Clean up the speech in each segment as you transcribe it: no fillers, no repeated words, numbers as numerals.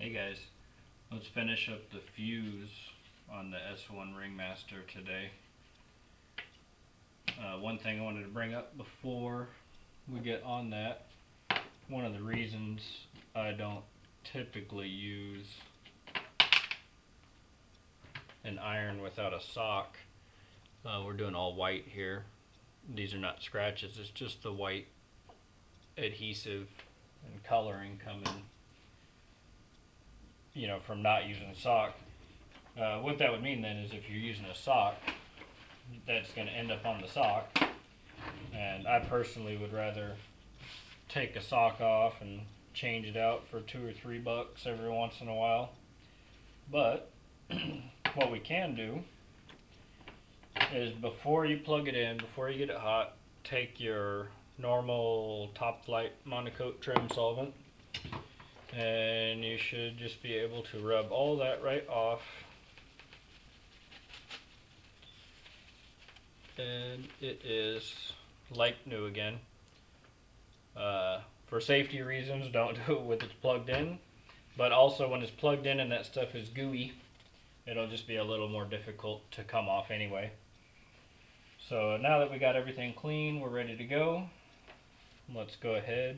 Hey guys, let's finish up the fuse on the S1 Ringmaster today. One thing I wanted to bring up before we get on that, one of the reasons I don't typically use an iron without a sock, we're doing all white here. These are not scratches, it's just the white adhesive and coloring coming, from not using a sock. What that would mean then is if you're using a sock, that's going to end up on the sock. And I personally would rather take a sock off and change it out for $2 or $3 every once in a while. But what we can do is before you plug it in, before you get it hot, take your normal Top Flight Monokote trim solvent, and you should just be able to rub all that right off. And it is like new again. For safety reasons, don't do it with it plugged in, but also when it's plugged in and that stuff is gooey, it'll just be a little more difficult to come off anyway. So now that we got everything clean, we're ready to go. Let's go ahead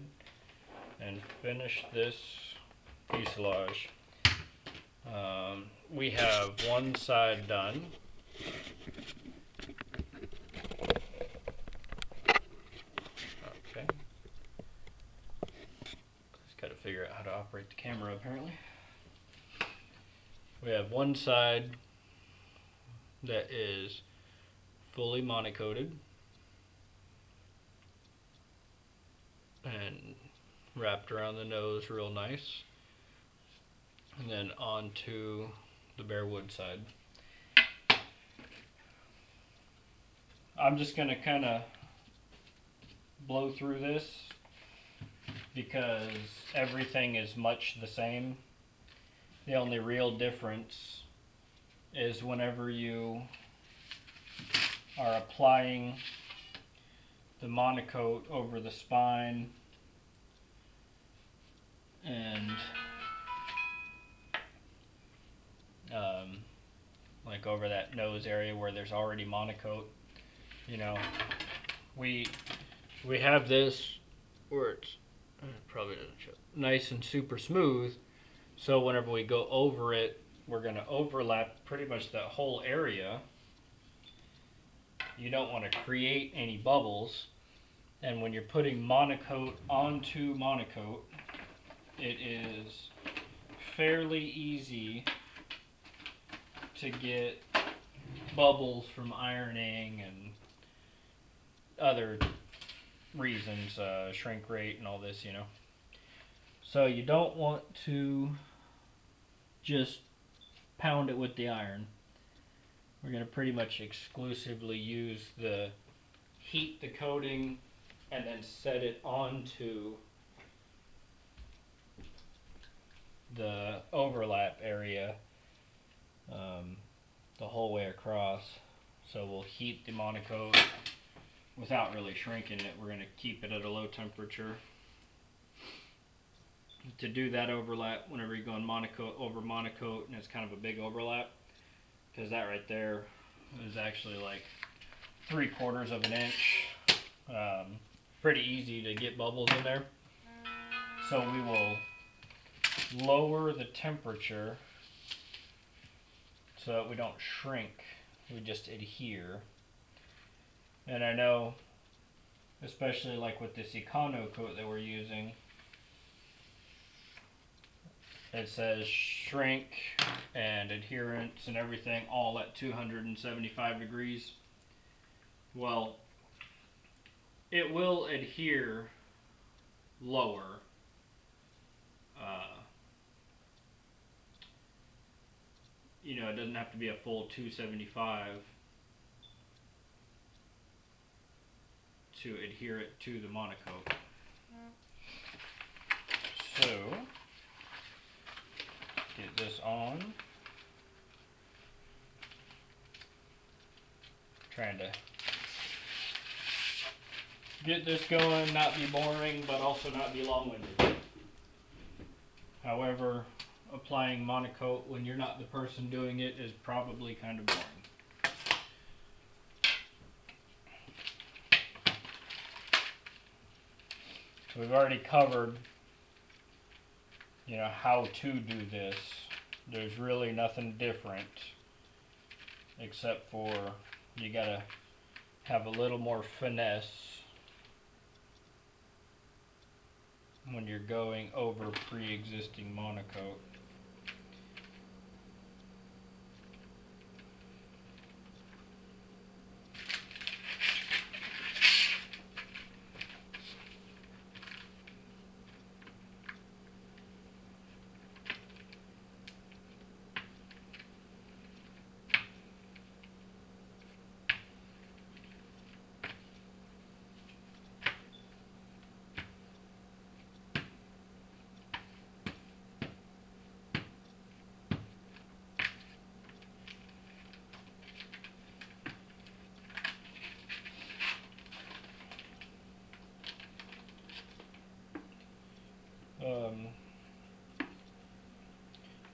and finish this fuselage. We have one side done. Okay. Just got to figure out how to operate the camera apparently. We have one side that is fully monocoated and wrapped around the nose real nice, and then onto the bare wood side. I'm just going to kind of blow through this because everything is much the same. The only real difference is whenever you are applying the Monokote over the spine and like over that nose area where there's already Monokote. We have this where it's probably doesn't show, nice and super smooth, so whenever we go over it, we're going to overlap pretty much that whole area. You don't want to create any bubbles, and when you're putting Monokote onto Monokote, it is fairly easy to get bubbles from ironing and other reasons, shrink rate and all this, So you don't want to just pound it with the iron. We're going to pretty much exclusively use heat the coating and then set it onto the overlap area the whole way across. So we'll heat the Monokote without really shrinking it. We're going to keep it at a low temperature. To do that overlap, whenever you're going Monokote over Monokote, and it's kind of a big overlap, because that right there is actually like 3/4 of an inch. Pretty easy to get bubbles in there. So we will lower the temperature so that we don't shrink, we just adhere. And I know, especially like with this EconoKote that we're using, it says shrink and adherence and everything all at 275 degrees. Well, it will adhere lower. It doesn't have to be a full 275 to adhere it to the Monokote. So, get this on. Trying to get this going, not be boring, but also not be long-winded. However, applying Monokote when you're not the person doing it is probably kind of boring. So we've already covered, how to do this. There's really nothing different except for you gotta have a little more finesse when you're going over pre-existing Monokote.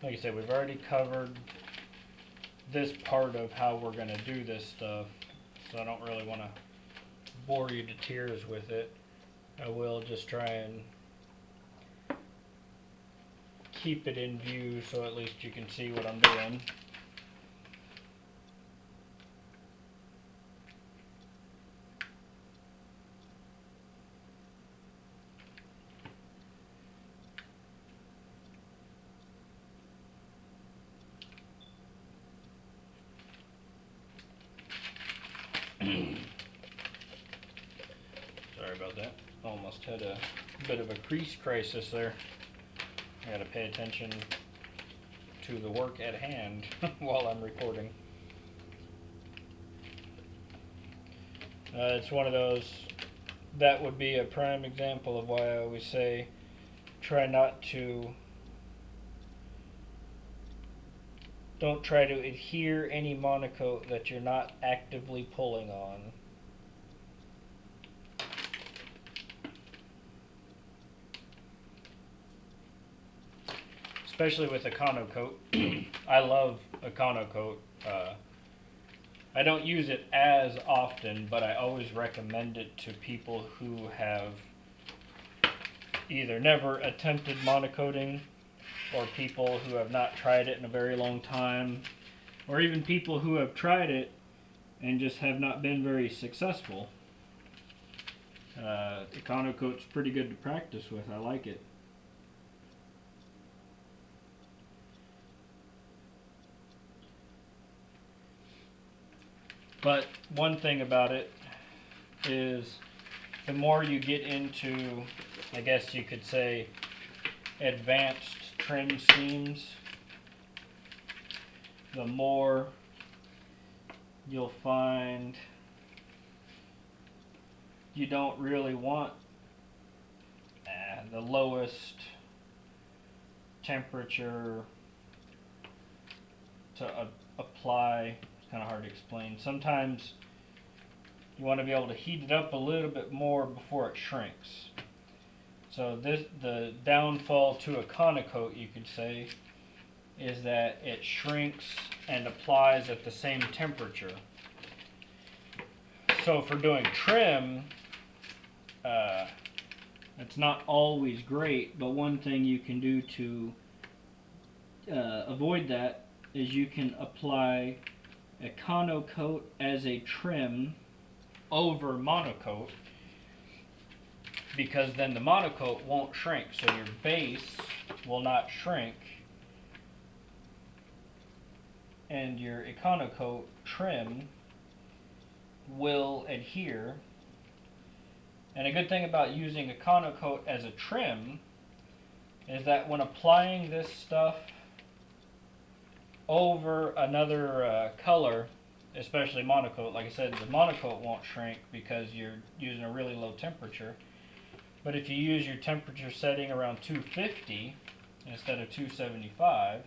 Like I said, we've already covered this part of how we're going to do this stuff, so I don't really want to bore you to tears with it. I will just try and keep it in view so at least you can see what I'm doing. Sorry about that. Almost had a bit of a crease crisis there. I gotta pay attention to the work at hand while I'm recording. It's one of those, that would be a prime example of why I always say don't try to adhere any Monokote that you're not actively pulling on. Especially with EconoKote. I love EconoKote. I don't use it as often, but I always recommend it to people who have either never attempted monocoating, or people who have not tried it in a very long time, or even people who have tried it and just have not been very successful. EconoKote's pretty good to practice with. I like it. But one thing about it is the more you get into, I guess you could say, advanced trim schemes, the more you'll find you don't really want the lowest temperature to apply. It's kind of hard to explain. Sometimes you want to be able to heat it up a little bit more before it shrinks. So the downfall to EconoKote, you could say, is that it shrinks and applies at the same temperature. So for doing trim, it's not always great, but one thing you can do to avoid that is you can apply EconoKote as a trim over Monokote, because then the Monokote won't shrink, so your base will not shrink and your EconoKote trim will adhere. And a good thing about using EconoKote as a trim is that when applying this stuff over another color, especially Monokote, like I said, the Monokote won't shrink because you're using a really low temperature. But if you use your temperature setting around 250 instead of 275,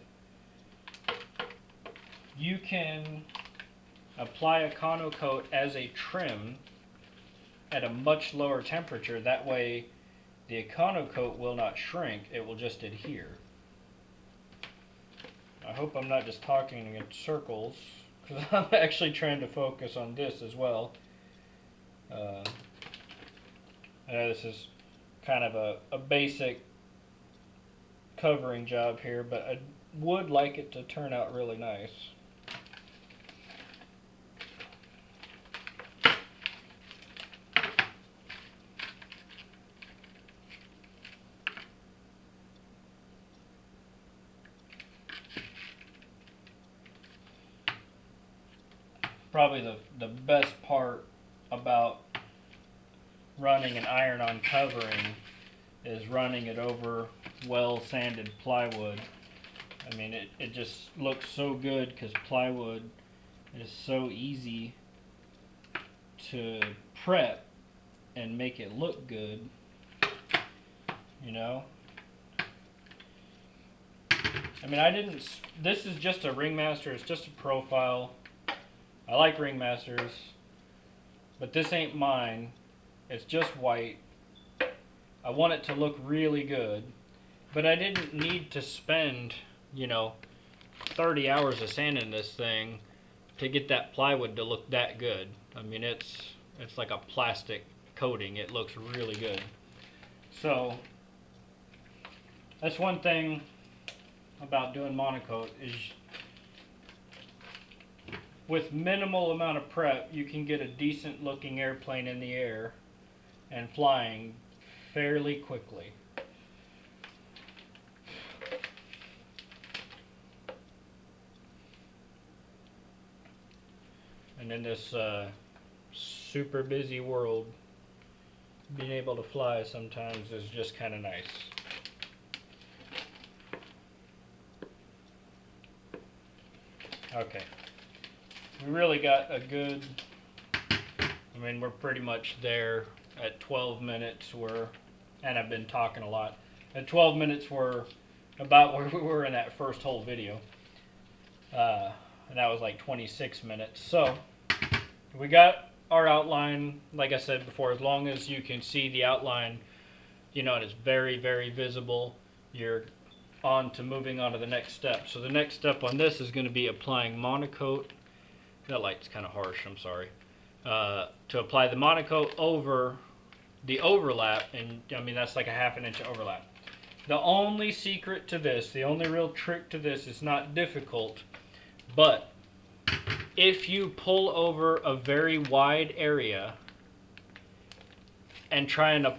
you can apply EconoKote as a trim at a much lower temperature. That way the EconoKote will not shrink, it will just adhere. I hope I'm not just talking in circles, because I'm actually trying to focus on this as well. I know this is kind of a basic covering job here, but I would like it to turn out really nice. Probably the best part about running an iron-on covering is running it over well sanded plywood. I mean, it just looks so good because plywood is so easy to prep and make it look good, you know. I mean, this is just a Ringmaster, it's just a profile. I like Ringmasters, but this ain't mine. It's just white. I want it to look really good, but I didn't need to spend, 30 hours of sanding this thing to get that plywood to look that good. I mean, it's like a plastic coating. It looks really good. So that's one thing about doing Monokote is with minimal amount of prep, you can get a decent looking airplane in the air and flying fairly quickly. And in this super busy world, being able to fly sometimes is just kind of nice. Okay. We really got a good, I mean, we're pretty much there at 12 minutes. And I've been talking a lot. At 12 minutes, we're about where we were in that first whole video. And that was like 26 minutes. So, we got our outline, like I said before, as long as you can see the outline, and it's very, very visible, you're on to moving on to the next step. So the next step on this is going to be applying Monokote. That light's kind of harsh, I'm sorry. To apply the Monokote over the overlap, and I mean that's like a ½ inch overlap. The only secret to this, the only real trick to this, is not difficult, but if you pull over a very wide area and trying to,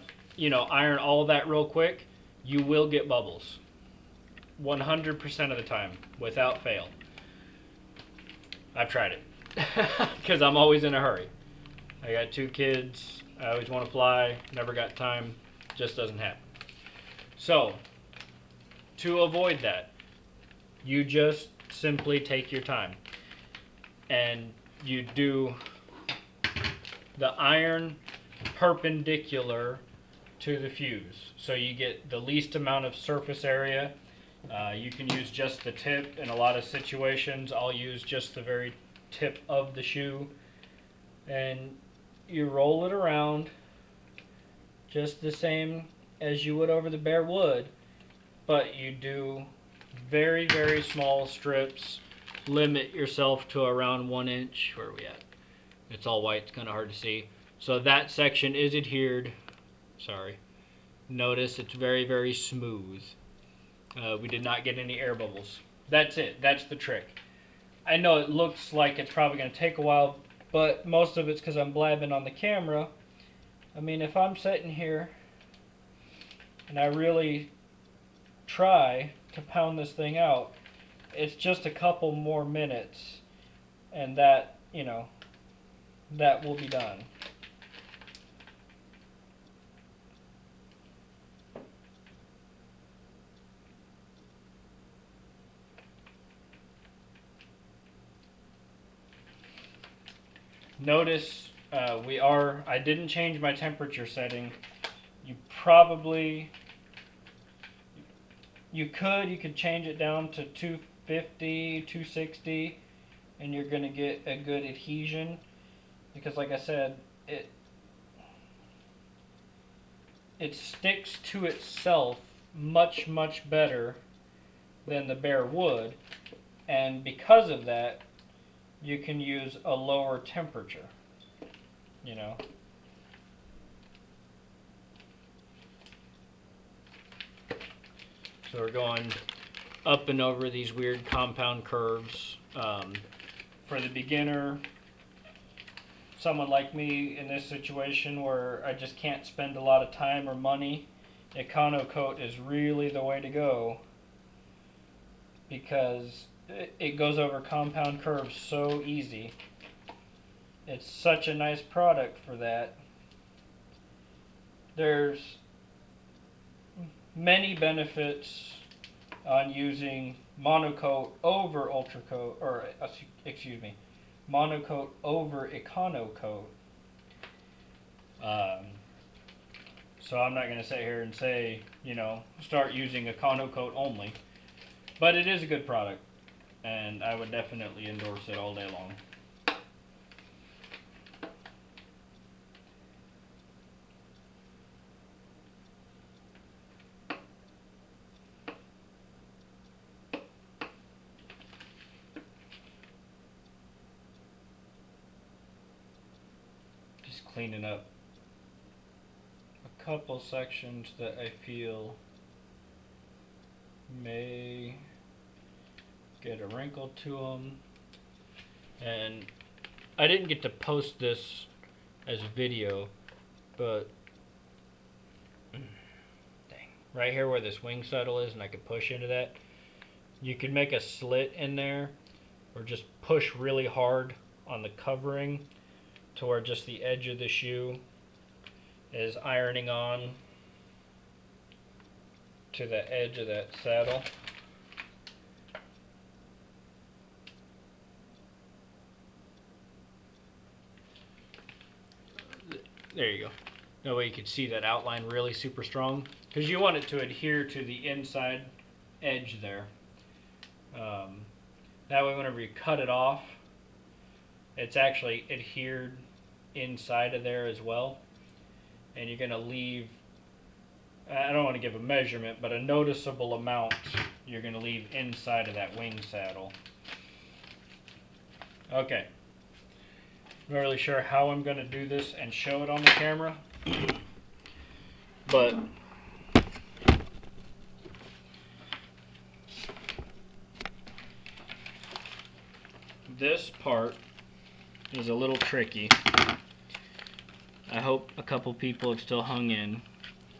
iron all that real quick, you will get bubbles. 100% of the time, without fail. I've tried it. Because I'm always in a hurry. I got 2 kids. I always want to fly. Never got time. Just doesn't happen. So, to avoid that, you just simply take your time. And you do the iron perpendicular to the fuse. So you get the least amount of surface area. You can use just the tip. In a lot of situations, I'll use just the very tip of the shoe, and you roll it around just the same as you would over the bare wood, but you do very, very small strips. Limit yourself to around 1 inch. Where are we at? It's all white, it's kind of hard to see. So that section is adhered. Sorry. Notice it's very, very smooth. We did not get any air bubbles. That's it. That's the trick. I know it looks like it's probably going to take a while, but most of it's because I'm blabbing on the camera. I mean, if I'm sitting here and I really try to pound this thing out, it's just a couple more minutes, and that, that will be done. Notice I didn't change my temperature setting. You could change it down to 250, 260, and you're going to get a good adhesion, because like I said, it sticks to itself much, much better than the bare wood. And because of that, you can use a lower temperature, you know. So we're going up and over these weird compound curves. For the beginner, someone like me in this situation where I just can't spend a lot of time or money, EconoKote is really the way to go, because it goes over compound curves so easy. It's such a nice product for that. There's many benefits on using Monokote over Ultracote, or excuse me, Monokote over EconoKote. So I'm not going to sit here and say, you know, start using EconoKote only. But it is a good product, and I would definitely endorse it all day long. Just cleaning up a couple sections that I feel may get a wrinkle to them. And I didn't get to post this as a video, but dang, right here where this wing settle is, and I could push into that, you could make a slit in there or just push really hard on the covering to where just the edge of the shoe is ironing on to the edge of that saddle. There you go. That way you can see that outline really super strong, because you want it to adhere to the inside edge there. That way whenever you cut it off, it's actually adhered inside of there as well. And you're going to leave, I don't want to give a measurement, but a noticeable amount you're going to leave inside of that wing saddle. Okay. I'm not really sure how I'm going to do this and show it on the camera, but this part is a little tricky. I hope a couple people have still hung in.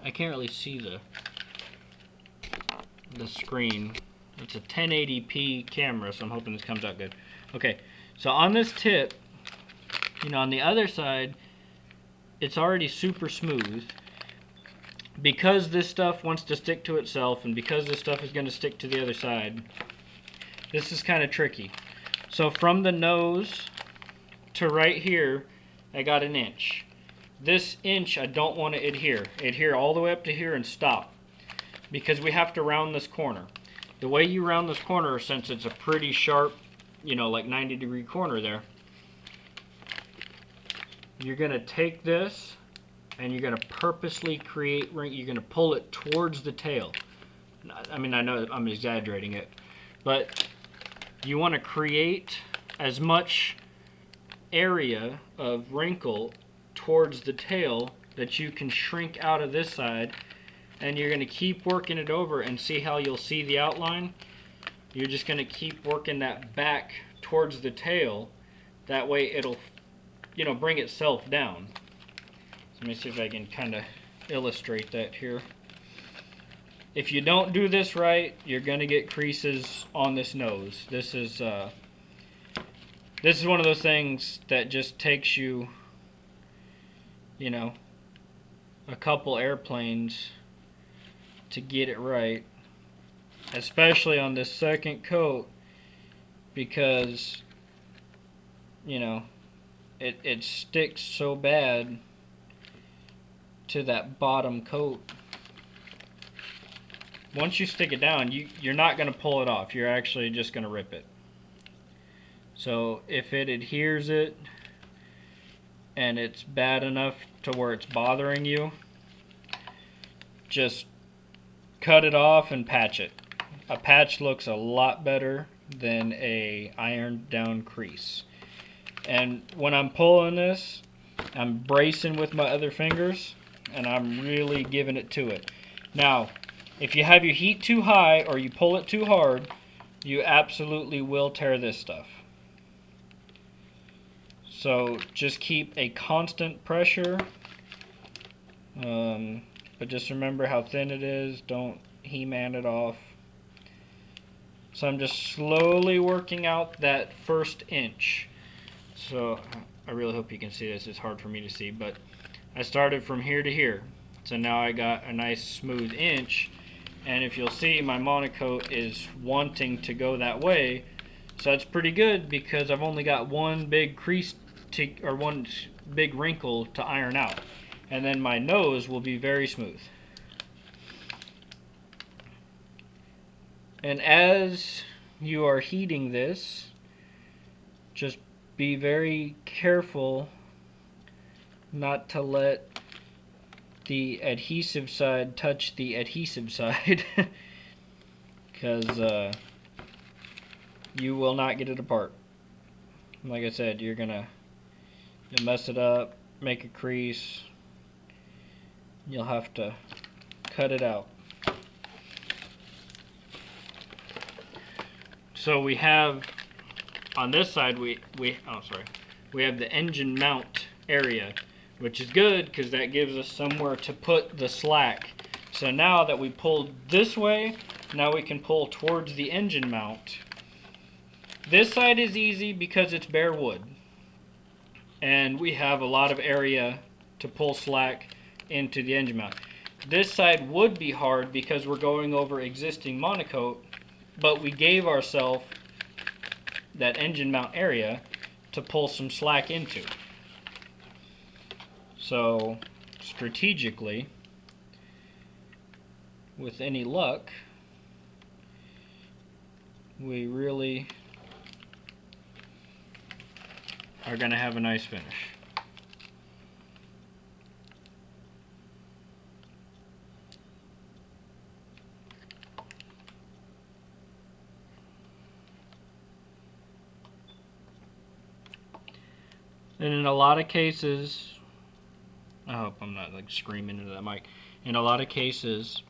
I can't really see the screen. It's a 1080p camera, so I'm hoping this comes out good. Okay, so on this tip, you know, on the other side, it's already super smooth. Because this stuff wants to stick to itself, and because this stuff is going to stick to the other side, this is kind of tricky. So from the nose to right here, I got an inch. This inch I don't want to adhere. Adhere all the way up to here and stop, because we have to round this corner. The way you round this corner, since it's a pretty sharp, you know, like 90-degree corner there, you're going to take this and you're going to purposely create, you're going to pull it towards the tail. I mean, I know I'm exaggerating it, but you want to create as much area of wrinkle towards the tail that you can shrink out of this side, and you're going to keep working it over, and see how you'll see the outline. You're just going to keep working that back towards the tail. That way it'll, you know, bring itself down. So let me see if I can kind of illustrate that here. If you don't do this right, you're going to get creases on this nose. This is one of those things that just takes you, you know, a couple airplanes to get it right, especially on this second coat, because, you know, it sticks so bad to that bottom coat. Once you stick it down, you're not going to pull it off. You're actually just going to rip it. So if it adheres it and it's bad enough to where it's bothering you, just cut it off and patch it. A patch looks a lot better than a ironed down crease. And when I'm pulling this, I'm bracing with my other fingers and I'm really giving it to it. Now, if you have your heat too high or you pull it too hard, you absolutely will tear this stuff. So just keep a constant pressure, but just remember how thin it is. Don't He-Man it off. So I'm just slowly working out that first inch. So I really hope you can see this. It's hard for me to see, but I started from here to here. So now I got a nice smooth inch, and if you'll see, my Monokote is wanting to go that way. So that's pretty good because I've only got one big crease or one big wrinkle to iron out, and then my nose will be very smooth. And as you are heating this, just be very careful not to let the adhesive side touch the adhesive side because you will not get it apart. Like I said, you'll mess it up, make a crease, you'll have to cut it out. So we have on this side we have the engine mount area, which is good because that gives us somewhere to put the slack. So now that we pulled this way, now we can pull towards the engine mount. This side is easy because it's bare wood, and we have a lot of area to pull slack into the engine mount. This side would be hard because we're going over existing Monokote, but we gave ourselves that engine mount area to pull some slack into. So strategically, with any luck, we really are going to have a nice finish. And in a lot of cases, I hope I'm not like screaming into that mic. In a lot of cases,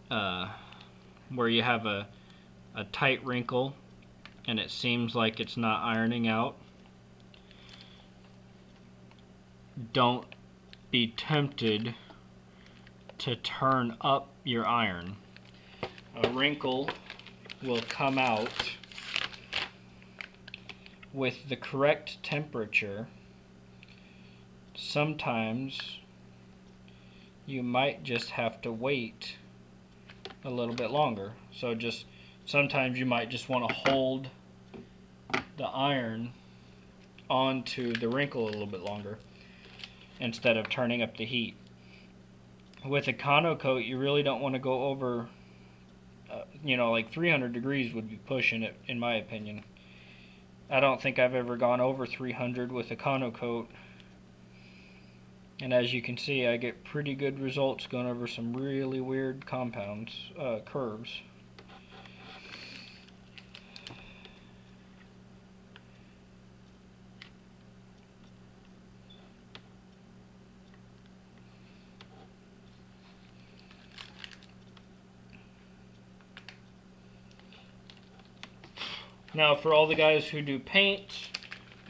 where you have a tight wrinkle and it seems like it's not ironing out, don't be tempted to turn up your iron. A wrinkle will come out with the correct temperature. Sometimes you might just have to wait a little bit longer. So sometimes you might just want to hold the iron onto the wrinkle a little bit longer instead of turning up the heat. With EconoKote, you really don't want to go over, like 300 degrees would be pushing it, in my opinion. I don't think I've ever gone over 300 with EconoKote. And as you can see, I get pretty good results going over some really weird curves. Now, for all the guys who do paint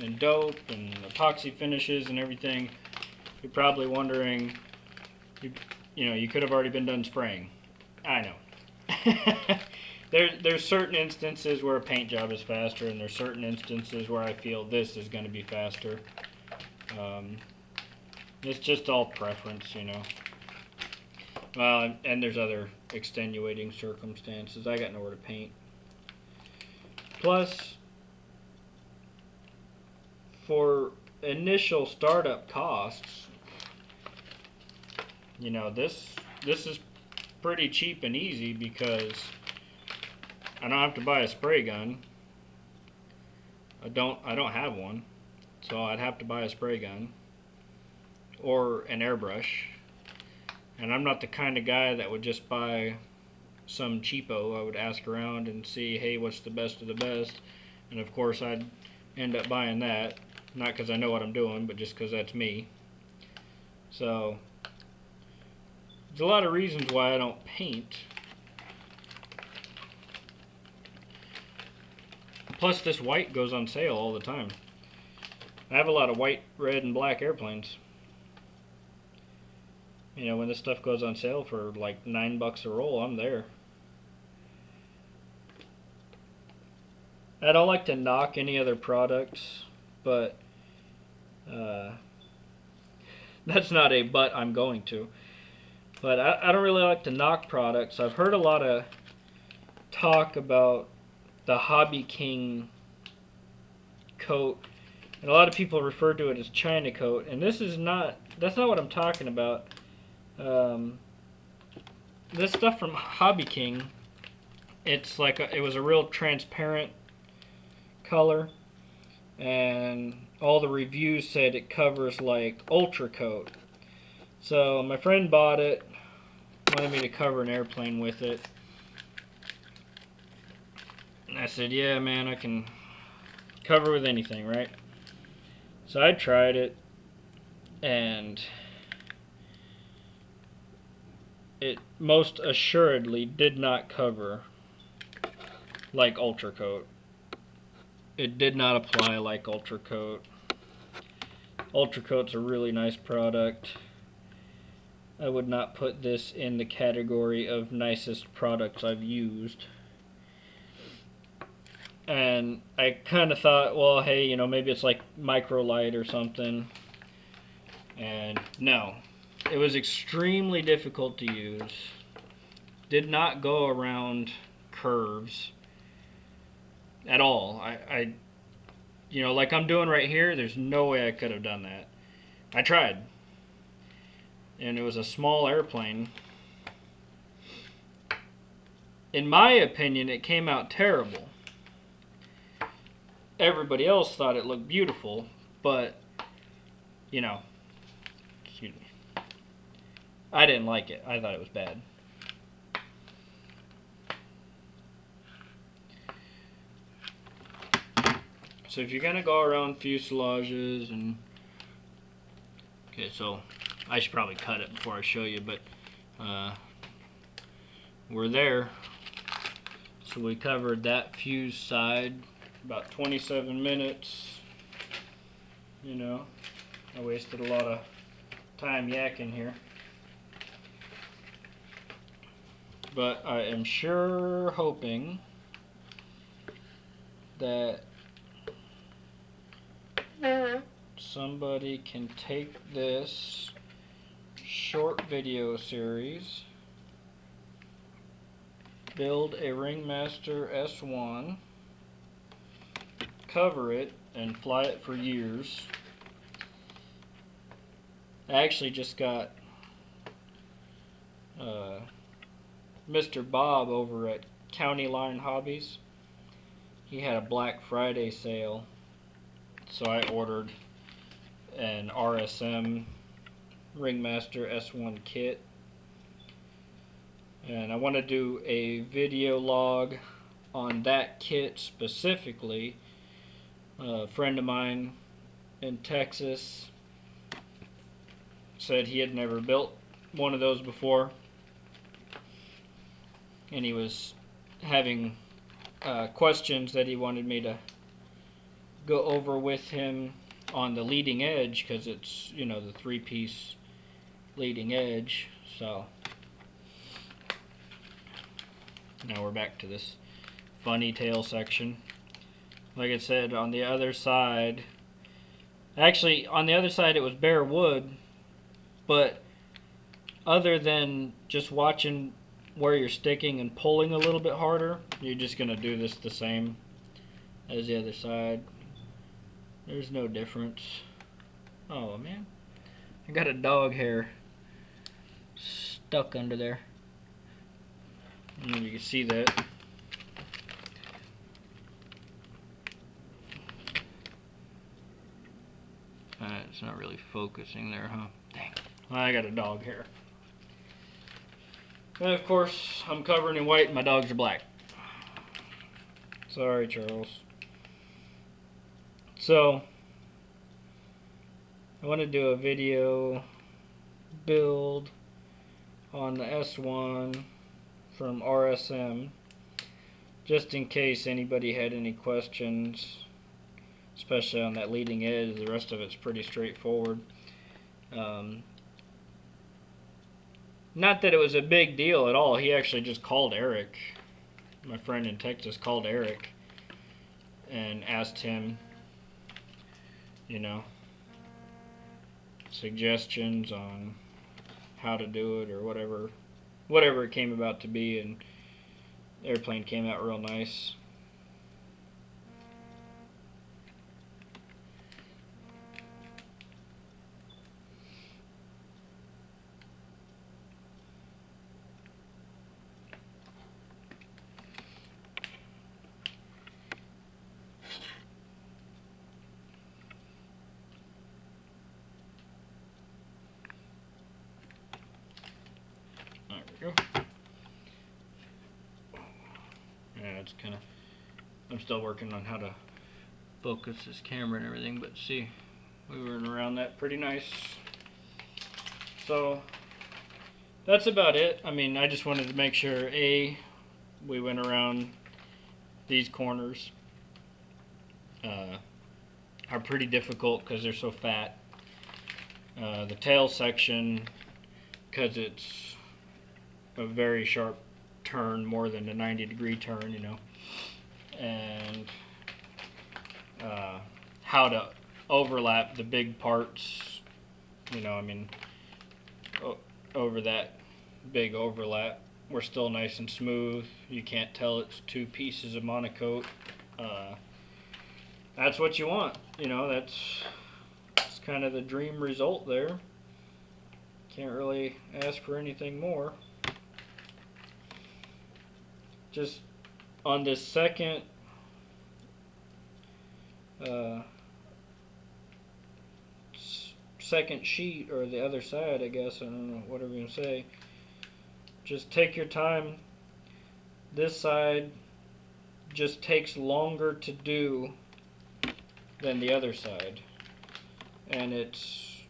and dope and epoxy finishes and everything, you're probably wondering, you could have already been done spraying. I know. There's certain instances where a paint job is faster, and there's certain instances where I feel this is going to be faster. It's just all preference, Well, and there's other extenuating circumstances. I got nowhere to paint. Plus, for initial startup costs, this is pretty cheap and easy because I don't have to buy a spray gun. I don't have one, so I'd have to buy a spray gun or an airbrush. And I'm not the kind of guy that would just buy some cheapo. I would ask around and see, hey, what's the best of the best? And of course, I'd end up buying that. Not because I know what I'm doing, but just because that's me. So, there's a lot of reasons why I don't paint. Plus, this white goes on sale all the time. I have a lot of white, red, and black airplanes. You know, when this stuff goes on sale for like $9 a roll, I'm there. I don't like to knock any other products, but that's not a but I'm going to. But I don't really like to knock products. I've heard a lot of talk about the Hobby King coat, and a lot of people refer to it as China coat, and that's not what I'm talking about. This stuff from Hobby King, it's like it was a real transparent color, and all the reviews said it covers like Ultra Coat. So my friend bought it, wanted me to cover an airplane with it. And I said, yeah, man, I can cover with anything, right? So I tried it, and it most assuredly did not cover like Ultra Coat. It did not apply like Ultra Coat. Ultra Coat's a really nice product. I would not put this in the category of nicest products I've used. And I kind of thought, well, hey, you know, maybe it's like Microlite or something. And no, it was extremely difficult to use. Did not go around curves at all. I you know, like I'm doing right here, there's no way I could have done that. I tried. And it was a small airplane. In my opinion, it came out terrible. Everybody else thought it looked beautiful, but, you know, excuse me, I didn't like it. I thought it was bad. So if you're going to go around fuselages and... Okay, so I should probably cut it before I show you, but we're there. So we covered that fuse side, about 27 minutes. You know, I wasted a lot of time yakking here. But I am sure hoping that somebody can take this short video series, build a Ringmaster S1, cover it, and fly it for years. I actually just got Mr. Bob over at County Line Hobbies. He had a Black Friday sale, so I ordered an RSM Ringmaster S1 kit, and I want to do a video log on that kit specifically. A friend of mine in Texas said he had never built one of those before, and he was having questions that he wanted me to go over with him on the leading edge, because it's, you know, the 3-piece leading edge. So now we're back to this funny tail section. Like I said, on the other side, actually on the other side it was bare wood, but other than just watching where you're sticking and pulling a little bit harder, you're just going to do this the same as the other side. There's no difference. Oh man, I got a dog hair stuck under there. I don't know if you can see that. It's not really focusing there, huh? Dang. I got a dog hair. And of course, I'm covered in white and my dogs are black. Sorry, Charles. So, I want to do a video build on the S1 from RSM, just in case anybody had any questions, especially on that leading edge. The rest of it's pretty straightforward. Not that it was a big deal at all. He actually just called Eric, my friend in Texas, called Eric and asked him, you know, suggestions on how to do it or whatever it came about to be, and the airplane came out real nice. There we go. Yeah, it's kind of, I'm still working on how to focus this camera and everything, but see, we went around that pretty nice. So that's about it. I mean, I just wanted to make sure, we went around these corners. Are pretty difficult because they're so fat. The tail section, because it's a very sharp turn, more than a 90-degree turn, you know, and how to overlap the big parts, you know, I mean, over that big overlap, we're still nice and smooth. You can't tell it's two pieces of Monokote. That's what you want, you know, that's kind of the dream result there. Can't really ask for anything more. Just on this second second sheet, or the other side, I guess, I don't know, whatever you say, just take your time. This side just takes longer to do than the other side, and it's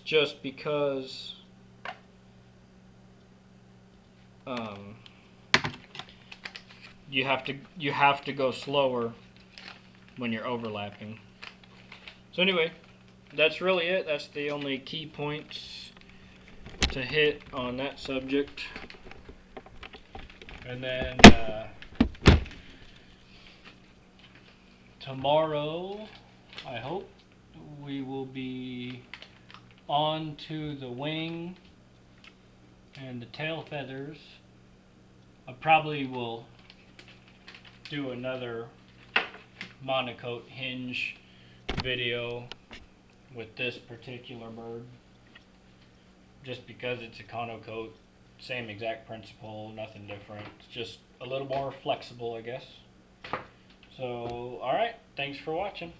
just because you have to go slower when you're overlapping. So anyway, that's really it. That's the only key points to hit on that subject. And then tomorrow, I hope, we will be on to the wing and the tail feathers. I probably will do another Monokote hinge video with this particular bird, just because it's EconoKote, same exact principle, nothing different. It's just a little more flexible, I guess. So, alright, thanks for watching.